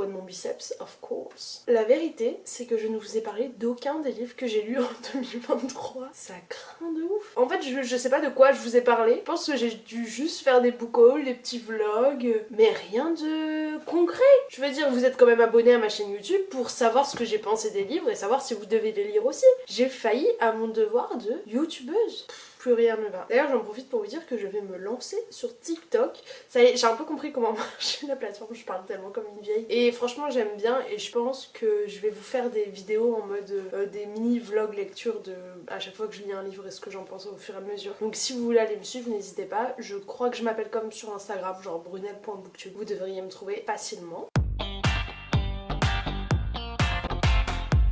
poids de mon biceps, of course. La vérité, c'est que je ne vous ai parlé d'aucun des livres que j'ai lus en 2023. Ça craint de ouf. En fait, je sais pas de quoi je vous ai parlé. Je pense que j'ai dû juste faire des book hauls, des petits vlogs, mais rien de concret. Je veux dire, vous êtes quand même abonné à ma chaîne YouTube pour savoir ce que j'ai pensé des livres et savoir si vous devez les lire aussi. J'ai failli à mon devoir de youtubeuse. Plus rien ne va. D'ailleurs, j'en profite pour vous dire que je vais me lancer sur TikTok. Ça y est, j'ai un peu compris comment marche la plateforme, je parle tellement comme une vieille. Et franchement, j'aime bien et je pense que je vais vous faire des vidéos en mode des mini vlogs lecture de à chaque fois que je lis un livre et ce que j'en pense au fur et à mesure. Donc si vous voulez aller me suivre, n'hésitez pas. Je crois que je m'appelle comme sur Instagram, genre brunel.booktube. Vous devriez me trouver facilement.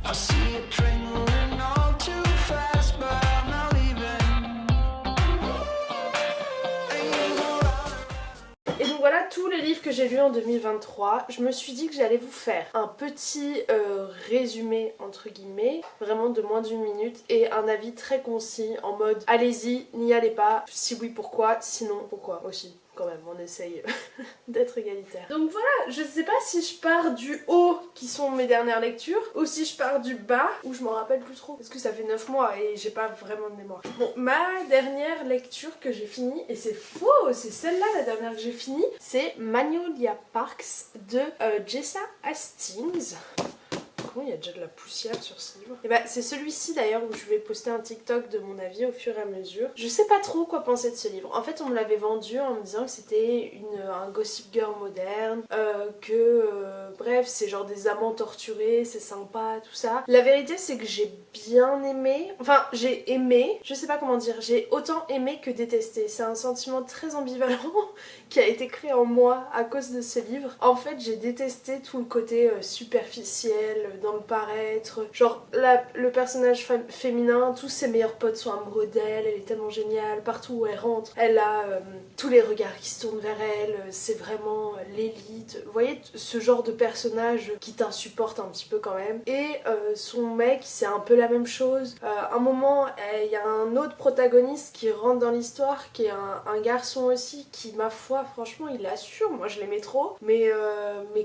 I see a train moving all too fast, but I'm not leaving. Et donc voilà tous les livres que j'ai lus en 2023. Je me suis dit que j'allais vous faire un petit résumé entre guillemets, vraiment de moins d'une minute, et un avis très concis en mode allez-y, n'y allez pas, si oui pourquoi, sinon pourquoi aussi. Quand même, on essaye d'être égalitaire. Donc voilà, je sais pas si je pars du haut, qui sont mes dernières lectures, ou si je pars du bas, ou je m'en rappelle plus trop. Parce que ça fait 9 mois et j'ai pas vraiment de mémoire. Bon, ma dernière lecture que j'ai finie, et c'est faux, c'est celle-là la dernière que j'ai finie, c'est Magnolia Parks de Jessa Hastings. Il y a déjà de la poussière sur ce livre. Et bah c'est celui-ci d'ailleurs où je vais poster un TikTok de mon avis au fur et à mesure. Je sais pas trop quoi penser de ce livre. En fait on me l'avait vendu en me disant que c'était un gossip girl moderne, bref c'est genre des amants torturés, c'est sympa, tout ça. La vérité c'est que j'ai bien aimé, enfin j'ai aimé, je sais pas comment dire, j'ai autant aimé que détesté. C'est un sentiment très ambivalent qui a été créé en moi à cause de ce livre. En fait j'ai détesté tout le côté superficiel, dans le paraître, genre le personnage féminin, tous ses meilleurs potes sont amoureux d'elle, elle est tellement géniale, partout où elle rentre, elle a tous les regards qui se tournent vers elle, c'est vraiment l'élite. Vous voyez ce genre de personnage qui t'insupporte un petit peu quand même. Et son mec c'est un peu la même chose. À un moment il y a un autre protagoniste qui rentre dans l'histoire qui est un garçon aussi qui ma foi franchement il assure, moi je l'aimais trop, mais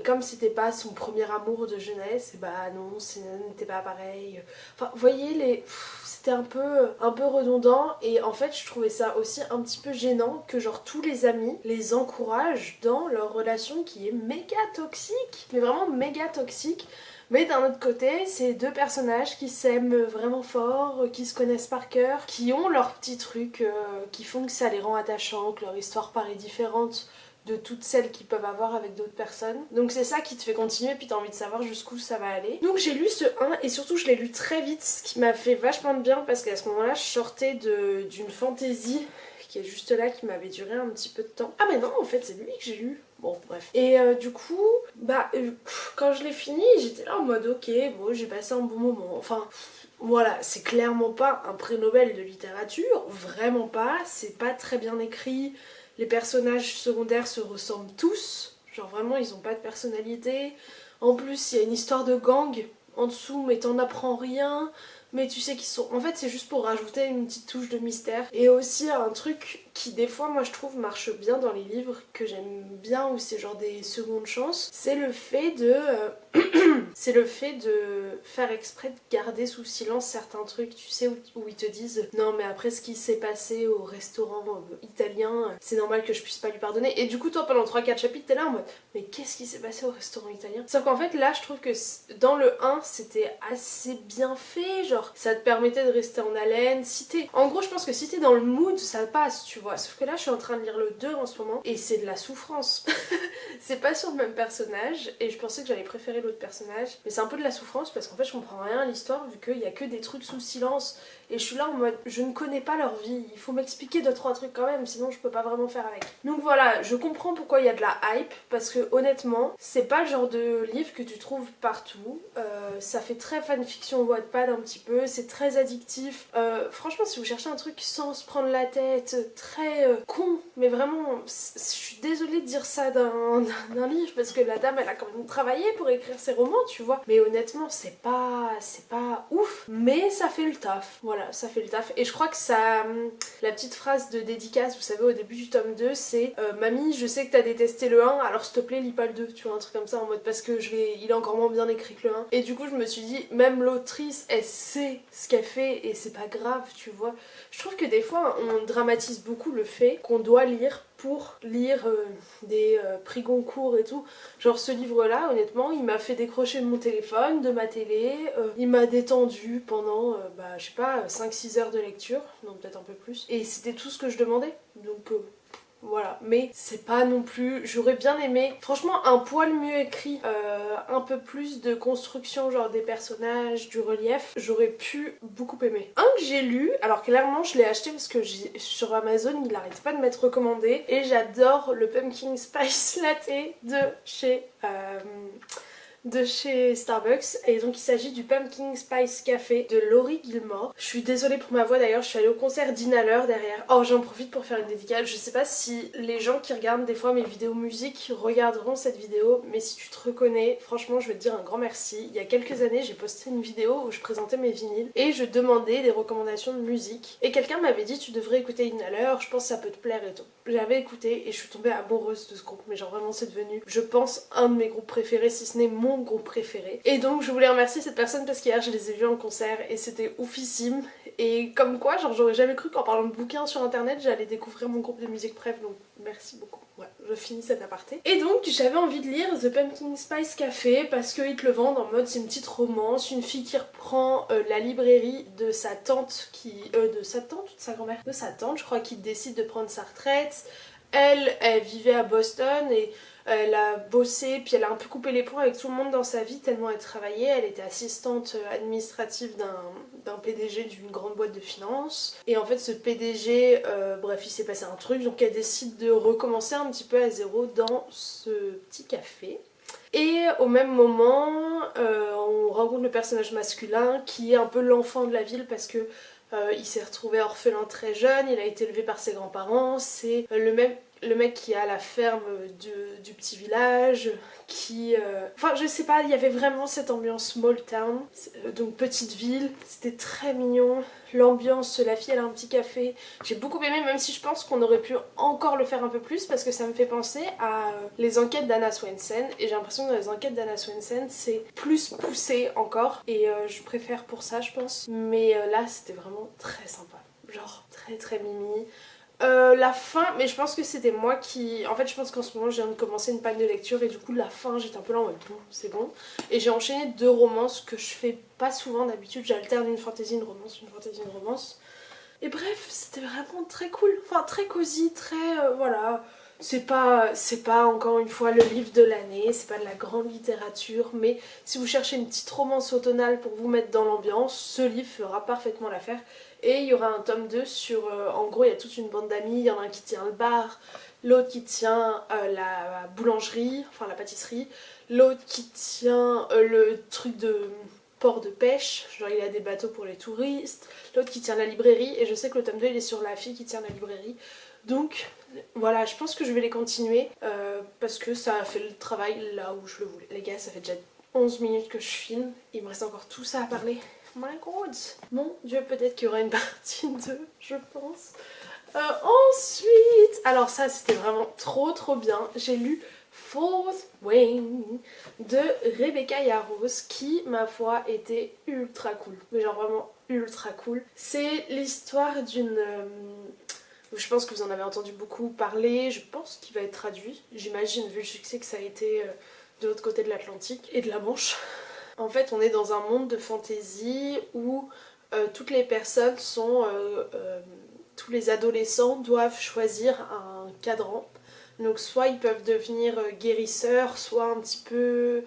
comme c'était pas son premier amour de jeunesse, et bah non, ce n'était pas pareil. Enfin, vous voyez, c'était un peu redondant et en fait je trouvais ça aussi un petit peu gênant que genre tous les amis les encouragent dans leur relation qui est méga toxique, mais vraiment méga toxique. Mais d'un autre côté, c'est deux personnages qui s'aiment vraiment fort, qui se connaissent par cœur, qui ont leurs petits trucs qui font que ça les rend attachants, que leur histoire paraît différente de toutes celles qu'ils peuvent avoir avec d'autres personnes. Donc c'est ça qui te fait continuer, puis t'as envie de savoir jusqu'où ça va aller. Donc j'ai lu ce 1 et surtout je l'ai lu très vite, ce qui m'a fait vachement de bien parce qu'à ce moment-là je sortais d'une fantaisie qui est juste là, qui m'avait duré un petit peu de temps. Ah mais non, en fait c'est lui que j'ai lu. Bon bref. Et du coup, quand je l'ai fini, j'étais là en mode ok, bon j'ai passé un bon moment. Enfin, voilà, c'est clairement pas un prix Nobel de littérature, vraiment pas, c'est pas très bien écrit. Les personnages secondaires se ressemblent tous, genre vraiment ils ont pas de personnalité. En plus il y a une histoire de gang en dessous mais t'en apprends rien. Mais tu sais qu'ils sont... En fait c'est juste pour rajouter une petite touche de mystère. Et aussi un truc qui des fois moi je trouve marche bien dans les livres, que j'aime bien, où c'est genre des secondes chances, c'est le fait de... c'est le fait de faire exprès de garder sous silence certains trucs, tu sais, où ils te disent non mais après ce qui s'est passé au restaurant italien, c'est normal que je puisse pas lui pardonner. Et du coup toi pendant 3-4 chapitres t'es là en mode mais qu'est-ce qui s'est passé au restaurant italien? Sauf qu'en fait là je trouve que dans le 1 c'était assez bien fait, genre ça te permettait de rester en haleine. En gros je pense que si t'es dans le mood ça passe, tu vois. Sauf que là je suis en train de lire le 2 en ce moment et c'est de la souffrance. C'est pas sur le même personnage et je pensais que j'allais préférer l'autre personnage, mais c'est un peu de la souffrance parce qu'en fait je comprends rien à l'histoire vu qu'il y a que des trucs sous silence et je suis là en mode je ne connais pas leur vie, il faut m'expliquer 2-3 trucs quand même sinon je peux pas vraiment faire avec. Donc voilà, je comprends pourquoi il y a de la hype parce que honnêtement c'est pas le genre de livre que tu trouves partout, ça fait très fanfiction Wattpad un petit peu, c'est très addictif. Franchement si vous cherchez un truc sans se prendre la tête, très con, mais vraiment, je suis désolée de dire ça d'un livre parce que la dame elle a quand même travaillé pour écrire ses romans, tu vois. Mais honnêtement, c'est pas ouf, mais ça fait le taf. Voilà, ça fait le taf. Et je crois que ça, la petite phrase de dédicace, vous savez, au début du tome 2, c'est Mamie, je sais que t'as détesté le 1, alors s'il te plaît, lis pas le 2, tu vois, un truc comme ça en mode parce que il est encore moins bien écrit que le 1. Et du coup, je me suis dit, même l'autrice, elle sait ce qu'elle fait et c'est pas grave, tu vois. Je trouve que des fois, on dramatise beaucoup le fait qu'on doit lire pour lire des prix Goncourt et tout. Genre ce livre-là, honnêtement, il m'a fait décrocher de mon téléphone, de ma télé, il m'a détendu pendant, je sais pas, 5-6 heures de lecture, non peut-être un peu plus. Et c'était tout ce que je demandais, donc... voilà, mais c'est pas non plus... J'aurais bien aimé, franchement, un poil mieux écrit, un peu plus de construction, genre des personnages, du relief, j'aurais pu beaucoup aimer. Un que j'ai lu, alors clairement je l'ai acheté parce que sur Amazon, il arrête pas de m'être recommandé, et j'adore le Pumpkin Spice Latte de chez Starbucks, et donc il s'agit du Pumpkin Spice Café de Laurie Gilmore. Je suis désolée pour ma voix d'ailleurs, je suis allée au concert d'Inhaler derrière. Oh, j'en profite pour faire une dédicace. Je sais pas si les gens qui regardent des fois mes vidéos musique regarderont cette vidéo, mais si tu te reconnais, franchement je veux te dire un grand merci. Il y a quelques années j'ai posté une vidéo où je présentais mes vinyles et je demandais des recommandations de musique, et quelqu'un m'avait dit tu devrais écouter Inhaler, je pense que ça peut te plaire et tout. J'avais écouté et je suis tombée amoureuse de ce groupe, mais genre vraiment c'est devenu, je pense, un de mes groupes préférés, si ce n'est mon groupe préféré. Et donc je voulais remercier cette personne parce qu'hier je les ai vus en concert et c'était oufissime. Et comme quoi, genre j'aurais jamais cru qu'en parlant de bouquins sur internet j'allais découvrir mon groupe de musique préf, donc merci beaucoup. Ouais, je finis cet aparté. Et donc j'avais envie de lire The Pumpkin Spice Café parce qu'ils te le vendent en mode c'est une petite romance, une fille qui reprend la librairie de sa tante de sa tante ou de sa grand-mère? De sa tante, je crois, qui décide de prendre sa retraite. Elle vivait à Boston et elle a bossé, puis elle a un peu coupé les ponts avec tout le monde dans sa vie tellement elle travaillait. Elle était assistante administrative d'un PDG d'une grande boîte de finance. Et en fait ce PDG, bref, il s'est passé un truc, donc elle décide de recommencer un petit peu à zéro dans ce petit café. Et au même moment, on rencontre le personnage masculin qui est un peu l'enfant de la ville parce que il s'est retrouvé orphelin très jeune, il a été élevé par ses grands-parents, c'est le mec qui a la ferme du petit village, qui... Enfin je sais pas, il y avait vraiment cette ambiance small town, donc petite ville, c'était très mignon, l'ambiance, la fille elle a un petit café, j'ai beaucoup aimé, même si je pense qu'on aurait pu encore le faire un peu plus parce que ça me fait penser à les enquêtes d'Anna Swensen, et j'ai l'impression que dans les enquêtes d'Anna Swensen c'est plus poussé encore, et je préfère pour ça je pense, mais là c'était vraiment très sympa, genre très très mimi. La fin, mais je pense que c'était moi qui... En fait je pense qu'en ce moment je viens de commencer une panne de lecture et du coup la fin j'étais un peu là en mode bon c'est bon. Et j'ai enchaîné 2 romances que je fais pas souvent d'habitude, j'alterne une fantaisie, une romance, une fantaisie, une romance. Et bref, c'était vraiment très cool, enfin très cosy, très... voilà. C'est pas encore une fois le livre de l'année, c'est pas de la grande littérature, mais si vous cherchez une petite romance automnale pour vous mettre dans l'ambiance, ce livre fera parfaitement l'affaire. Et il y aura un tome 2 sur... en gros, il y a toute une bande d'amis, il y en a un qui tient le bar, l'autre qui tient la boulangerie, enfin la pâtisserie, l'autre qui tient le truc de port de pêche, genre il a des bateaux pour les touristes, l'autre qui tient la librairie, et je sais que le tome 2 il est sur la fille qui tient la librairie. Donc voilà, je pense que je vais les continuer parce que ça a fait le travail là où je le voulais. Les gars, ça fait déjà 11 minutes que je filme, il me reste encore tout ça à parler. My god! Mon dieu, peut-être qu'il y aura une partie 2, je pense. Ensuite, alors ça c'était vraiment trop bien, j'ai lu Fourth Wing de Rebecca Yarros qui, ma foi, était ultra cool. Mais genre vraiment ultra cool. C'est l'histoire d'une... je pense que vous en avez entendu beaucoup parler, je pense qu'il va être traduit, j'imagine, vu le succès que ça a été de l'autre côté de l'Atlantique et de la Manche. En fait, on est dans un monde de fantasy où toutes les personnes sont... tous les adolescents doivent choisir un cadran. Donc soit ils peuvent devenir guérisseurs, soit un petit peu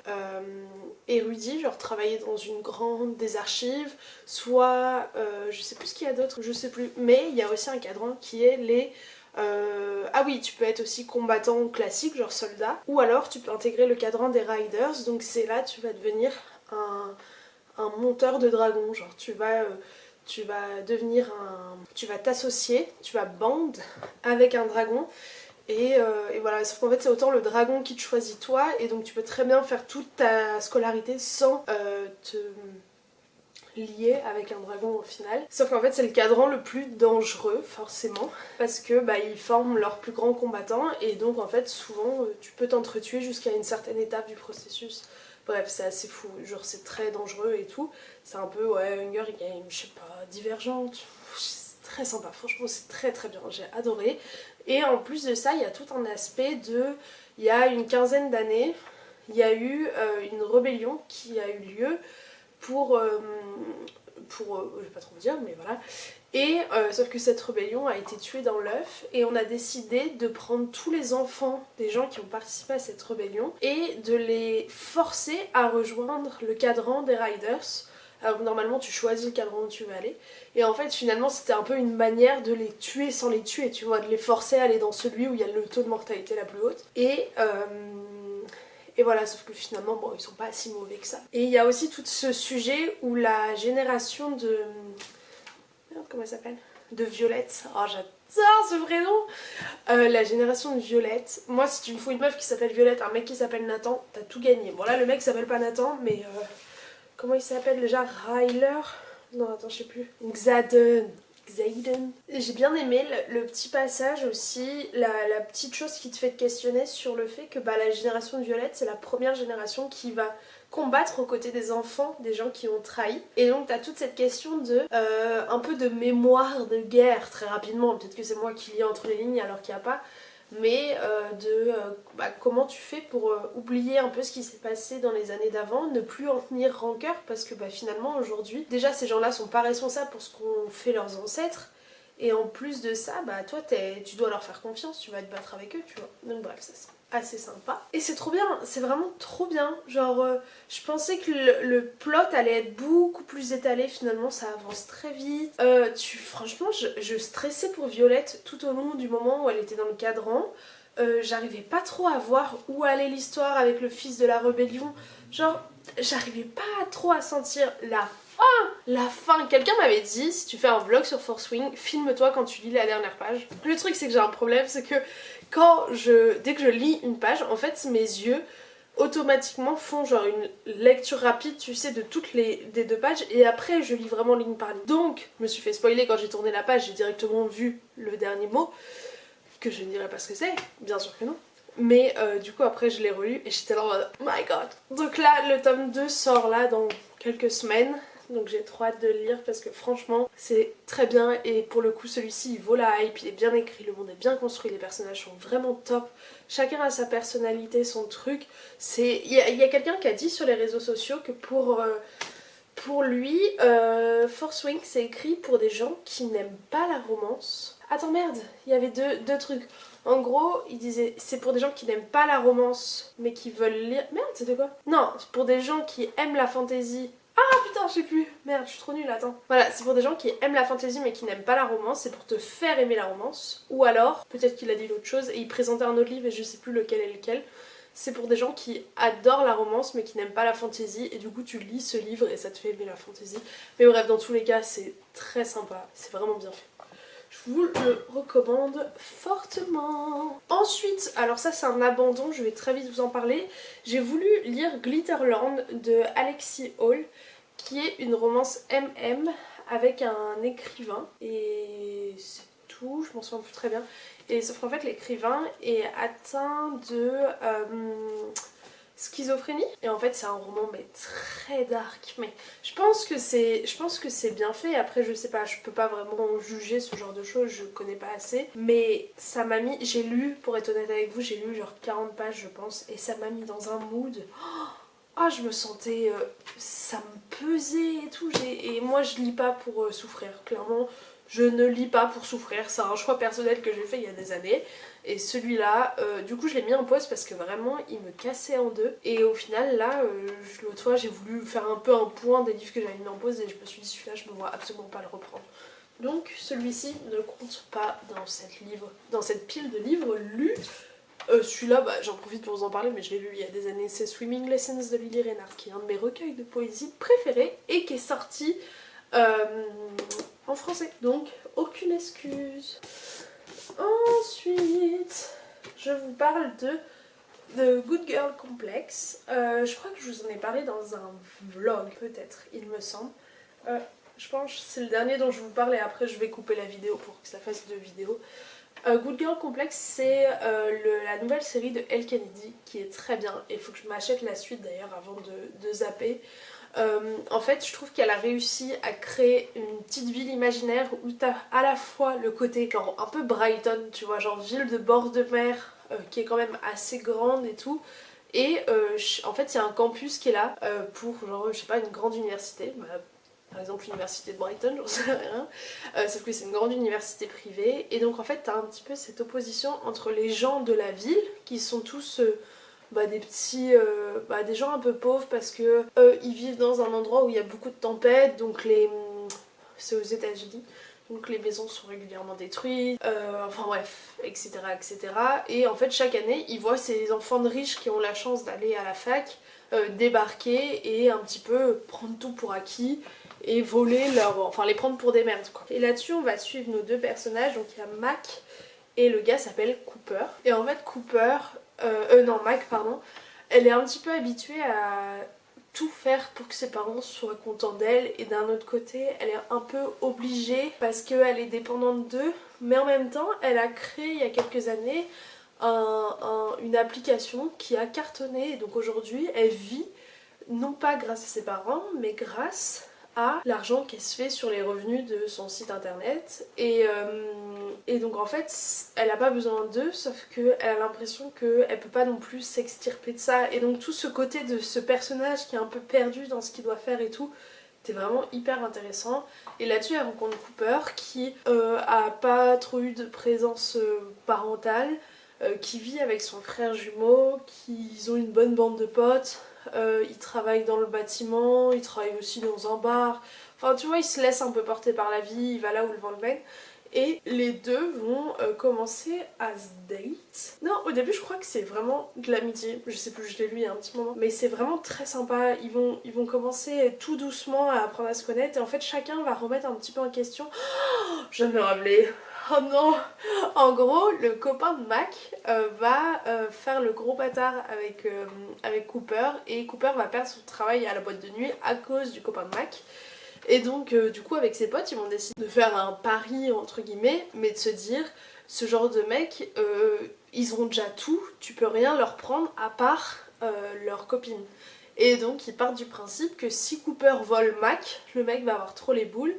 érudits, genre travailler dans une grande des archives, soit je sais plus ce qu'il y a d'autre, je sais plus. Mais il y a aussi un cadran qui est les... ah oui, tu peux être aussi combattant classique, genre soldat, ou alors tu peux intégrer le cadran des riders, donc c'est là tu vas devenir un monteur de dragon, genre tu vas tu vas devenir tu vas t'associer, tu vas band avec un dragon. Et voilà, sauf qu'en fait c'est autant le dragon qui te choisit toi, et donc tu peux très bien faire toute ta scolarité sans te lier avec un dragon au final. Sauf qu'en fait c'est le cadran le plus dangereux forcément, parce que ils forment leurs plus grands combattants, et donc en fait souvent tu peux t'entretuer jusqu'à une certaine étape du processus. Bref, c'est assez fou, genre c'est très dangereux et tout. C'est un peu Hunger Games, je sais pas, Divergente. C'est très sympa, franchement c'est très très bien, j'ai adoré. Et en plus de ça, il y a tout un aspect de... Il y a une quinzaine d'années, il y a eu une rébellion qui a eu lieu pour je vais pas trop vous dire, mais voilà. Et sauf que cette rébellion a été tuée dans l'œuf, et on a décidé de prendre tous les enfants des gens qui ont participé à cette rébellion et de les forcer à rejoindre le cadran des Riders. Alors normalement tu choisis le cadran où tu veux aller, et en fait finalement c'était un peu une manière de les tuer sans les tuer, tu vois, de les forcer à aller dans celui où il y a le taux de mortalité la plus haute. Et voilà, sauf que finalement, bon, ils sont pas si mauvais que ça. Et il y a aussi tout ce sujet où la génération de... Merde, comment elle s'appelle ? De Violette. Oh, j'adore ce prénom. La génération de Violette. Moi, si tu me fous une meuf qui s'appelle Violette, un mec qui s'appelle Nathan, t'as tout gagné. Bon, là, le mec s'appelle pas Nathan, mais... comment il s'appelle déjà ? Ryler ? Non, attends, je sais plus. Xaden. J'ai bien aimé le petit passage aussi, la petite chose qui te fait te questionner sur le fait que la génération de Violette, c'est la première génération qui va combattre aux côtés des enfants, des gens qui ont trahi. Et donc t'as toute cette question de un peu de mémoire de guerre très rapidement, peut-être que c'est moi qui lis entre les lignes alors qu'il n'y a pas, mais comment tu fais pour oublier un peu ce qui s'est passé dans les années d'avant, ne plus en tenir rancœur, parce que finalement aujourd'hui, déjà ces gens-là sont pas responsables pour ce qu'ont fait leurs ancêtres, et en plus de ça, toi tu dois leur faire confiance, tu vas te battre avec eux, tu vois. Donc bref, ça c'est assez sympa. Et c'est trop bien, c'est vraiment trop bien. Genre, je pensais que le plot allait être beaucoup plus étalé, finalement ça avance très vite. Franchement, je stressais pour Violette tout au long du moment où elle était dans le cadran. J'arrivais pas trop à voir où allait l'histoire avec le fils de la rébellion. Genre, j'arrivais pas trop à sentir la fin. Quelqu'un m'avait dit, si tu fais un vlog sur Force Wing, filme-toi quand tu lis la dernière page. Le truc c'est que j'ai un problème, c'est que dès que je lis une page, en fait mes yeux automatiquement font genre une lecture rapide, tu sais, de toutes des deux pages, et après je lis vraiment ligne par ligne. Donc, je me suis fait spoiler quand j'ai tourné la page, j'ai directement vu le dernier mot, que je ne dirai pas ce que c'est, bien sûr que non. Mais du coup après je l'ai relu et j'étais là en mode oh my god. Donc là le tome 2 sort là dans quelques semaines, donc j'ai trop hâte de le lire parce que franchement c'est très bien, et pour le coup celui-ci il vaut la hype, il est bien écrit, le monde est bien construit, les personnages sont vraiment top, chacun a sa personnalité, son truc. Il y a quelqu'un qui a dit sur les réseaux sociaux que pour lui, Force Wing c'est écrit pour des gens qui n'aiment pas la romance. Attends merde, il y avait deux trucs. En gros, il disait c'est pour des gens qui n'aiment pas la romance mais qui veulent lire... Merde, c'était quoi ? Non, c'est pour des gens qui aiment la fantasy. Ah putain, je sais plus. Merde, je suis trop nulle, attends. Voilà, c'est pour des gens qui aiment la fantasy mais qui n'aiment pas la romance, c'est pour te faire aimer la romance. Ou alors, peut-être qu'il a dit l'autre chose et il présentait un autre livre et je sais plus lequel est lequel. C'est pour des gens qui adorent la romance mais qui n'aiment pas la fantasy, et du coup tu lis ce livre et ça te fait aimer la fantasy. Mais bref, dans tous les cas, c'est très sympa, c'est vraiment bien fait. Je vous le recommande fortement. Ensuite, alors ça c'est un abandon, je vais très vite vous en parler. J'ai voulu lire Glitterland de Alexis Hall, qui est une romance MM avec un écrivain. Et c'est tout, je m'en souviens plus très bien. Et sauf qu'en fait l'écrivain est atteint de schizophrénie, et en fait c'est un roman mais très dark, mais je pense que c'est bien fait. Après je sais pas, je peux pas vraiment juger ce genre de choses, je connais pas assez, mais ça m'a mis, j'ai lu, pour être honnête avec vous, j'ai lu genre 40 pages je pense, et ça m'a mis dans un mood. Ah, je me sentais... ça me pesait et tout. Et moi, je lis pas pour souffrir. Clairement, je ne lis pas pour souffrir. C'est un choix personnel que j'ai fait il y a des années. Et celui-là, du coup, je l'ai mis en pause parce que vraiment, il me cassait en deux. Et au final, là, l'autre fois, j'ai voulu faire un peu un point des livres que j'avais mis en pause. Et je me suis dit, celui-là, je me vois absolument pas le reprendre. Donc, celui-ci ne compte pas dans cette pile de livres lus. Celui-là, j'en profite pour vous en parler, mais je l'ai lu il y a des années, c'est Swimming Lessons de Lily Reinhardt, qui est un de mes recueils de poésie préférés et qui est sorti en français. Donc aucune excuse. Ensuite, je vous parle de The Good Girl Complex. Je crois que je vous en ai parlé dans un vlog, peut-être, il me semble. Je pense que c'est le dernier dont je vous parle et après je vais couper la vidéo pour que ça fasse 2 vidéos. Good Girl Complex, c'est la nouvelle série de Elle Kennedy qui est très bien. Et il faut que je m'achète la suite d'ailleurs avant de zapper. En fait, je trouve qu'elle a réussi à créer une petite ville imaginaire où t'as à la fois le côté genre un peu Brighton, tu vois, genre ville de bord de mer qui est quand même assez grande et tout. Et en fait, il y a un campus qui est là pour genre, je sais pas, une grande université. Par exemple l'université de Brighton, j'en sais rien, sauf que c'est une grande université privée, et donc en fait t'as un petit peu cette opposition entre les gens de la ville, qui sont tous des petits, des gens un peu pauvres parce que ils vivent dans un endroit où il y a beaucoup de tempêtes, donc c'est aux États-Unis, donc les maisons sont régulièrement détruites, enfin bref, etc., etc. Et en fait chaque année ils voient ces enfants de riches qui ont la chance d'aller à la fac débarquer et un petit peu prendre tout pour acquis et voler enfin les prendre pour des merdes quoi. Et là-dessus on va suivre nos 2 personnages, donc il y a Mac et le gars s'appelle Cooper. Et en fait Mac pardon, elle est un petit peu habituée à tout faire pour que ses parents soient contents d'elle, et d'un autre côté elle est un peu obligée parce qu'elle est dépendante d'eux, mais en même temps elle a créé il y a quelques années une application qui a cartonné, et donc aujourd'hui elle vit non pas grâce à ses parents mais grâce à l'argent qu'elle se fait sur les revenus de son site internet. Et donc en fait elle a pas besoin d'eux, sauf qu'elle a l'impression qu'elle peut pas non plus s'extirper de ça, et donc tout ce côté de ce personnage qui est un peu perdu dans ce qu'il doit faire et tout, c'était vraiment hyper intéressant. Et là-dessus elle rencontre Cooper qui a pas trop eu de présence parentale, qui vit avec son frère jumeau, ils ont une bonne bande de potes. Il travaille dans le bâtiment, il travaille aussi dans un bar. Enfin, tu vois, il se laisse un peu porter par la vie, il va là où le vent le mène. Et les deux vont commencer à se date. Non, au début, je crois que c'est vraiment de l'amitié. Je sais plus, je l'ai lu il y a un petit moment. Mais c'est vraiment très sympa. Ils vont commencer tout doucement à apprendre à se connaître. Et en fait, chacun va remettre un petit peu en question. Oh, je viens de me rappeler. Oh non! En gros, le copain de Mac va faire le gros bâtard avec Cooper, et Cooper va perdre son travail à la boîte de nuit à cause du copain de Mac. Et donc du coup avec ses potes ils vont décider de faire un pari entre guillemets, mais de se dire ce genre de mecs ils ont déjà tout, tu peux rien leur prendre à part leur copine. Et donc ils partent du principe que si Cooper vole Mac, le mec va avoir trop les boules.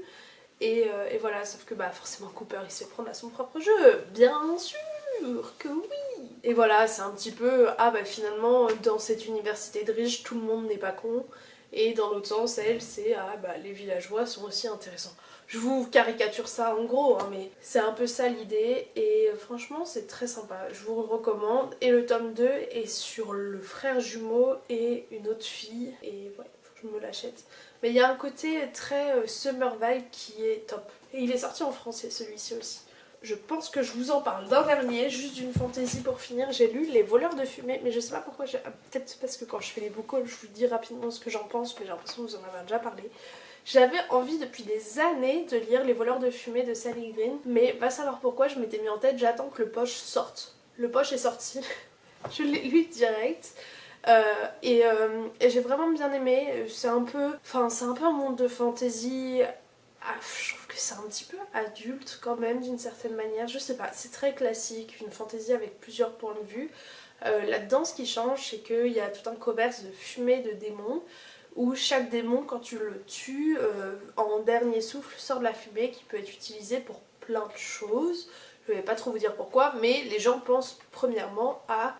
Et voilà, sauf que forcément Cooper il se fait prendre à son propre jeu, bien sûr que oui. Et voilà, c'est un petit peu, finalement dans cette université de riches tout le monde n'est pas con. Et dans l'autre sens, elle, c'est les villageois sont aussi intéressants. Je vous caricature ça en gros, hein, mais c'est un peu ça l'idée. Et franchement, c'est très sympa. Je vous le recommande. Et le tome 2 est sur le frère jumeau et une autre fille. Et ouais, faut que je me l'achète. Mais il y a un côté très summer vibe qui est top. Et il est sorti en français celui-ci aussi. Je pense que je vous en parle d'un dernier, juste d'une fantaisie pour finir. J'ai lu Les Voleurs de Fumée, mais je sais pas pourquoi. Peut-être parce que quand je fais les book hauls, je vous dis rapidement ce que j'en pense, mais j'ai l'impression que vous en avez déjà parlé. J'avais envie depuis des années de lire Les Voleurs de Fumée de Sally Green, mais va savoir pourquoi je m'étais mis en tête, j'attends que le poche sorte. Le poche est sorti, je l'ai lu direct. Et j'ai vraiment bien aimé. C'est un peu un monde de fantasy. Je trouve que c'est un petit peu adulte quand même d'une certaine manière, je sais pas, c'est très classique, une fantaisie avec plusieurs points de vue. Là-dedans ce qui change c'est qu'il y a tout un commerce de fumée de démons, où chaque démon quand tu le tues, en dernier souffle sort de la fumée qui peut être utilisée pour plein de choses. Je vais pas trop vous dire pourquoi, mais les gens pensent premièrement à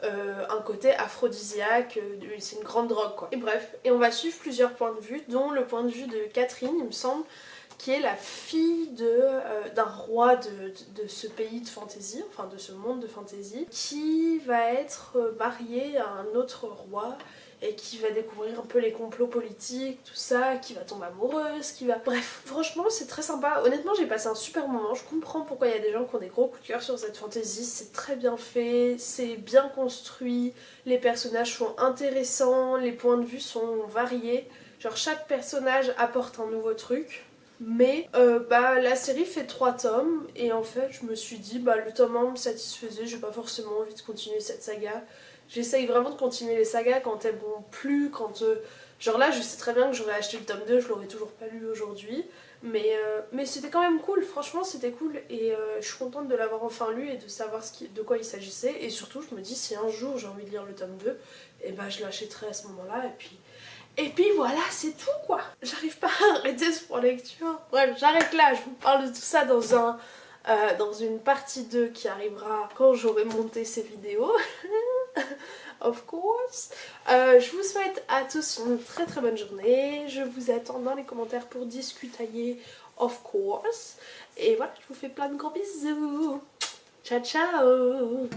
un côté aphrodisiaque, c'est une grande drogue quoi. Et bref, et on va suivre plusieurs points de vue, dont le point de vue de Catherine, il me semble, qui est la fille d'un roi de ce pays de fantasy, enfin de ce monde de fantasy, qui va être mariée à un autre roi et qui va découvrir un peu les complots politiques, tout ça, qui va tomber amoureuse, qui va... Bref, franchement c'est très sympa. Honnêtement j'ai passé un super moment, je comprends pourquoi il y a des gens qui ont des gros coups de cœur sur cette fantasy, c'est très bien fait, c'est bien construit, les personnages sont intéressants, les points de vue sont variés, genre chaque personnage apporte un nouveau truc. Mais la série fait 3 tomes et en fait je me suis dit le tome 1 me satisfaisait, j'ai pas forcément envie de continuer cette saga. J'essaye vraiment de continuer les sagas quand elles m'ont plu, quand... genre là je sais très bien que j'aurais acheté le tome 2, je l'aurais toujours pas lu aujourd'hui. Mais c'était quand même cool, franchement c'était cool et je suis contente de l'avoir enfin lu et de savoir de quoi il s'agissait. Et surtout je me dis si un jour j'ai envie de lire le tome 2, et je l'achèterai à ce moment-là et puis voilà, c'est tout quoi. J'arrive pas à arrêter ce point lecture. Bref, j'arrête là, je vous parle de tout ça dans une partie 2 qui arrivera quand j'aurai monté ces vidéos. Of course. Je vous souhaite à tous une très très bonne journée. Je vous attends dans les commentaires pour discutailler, of course. Et voilà, je vous fais plein de gros bisous. Ciao ciao.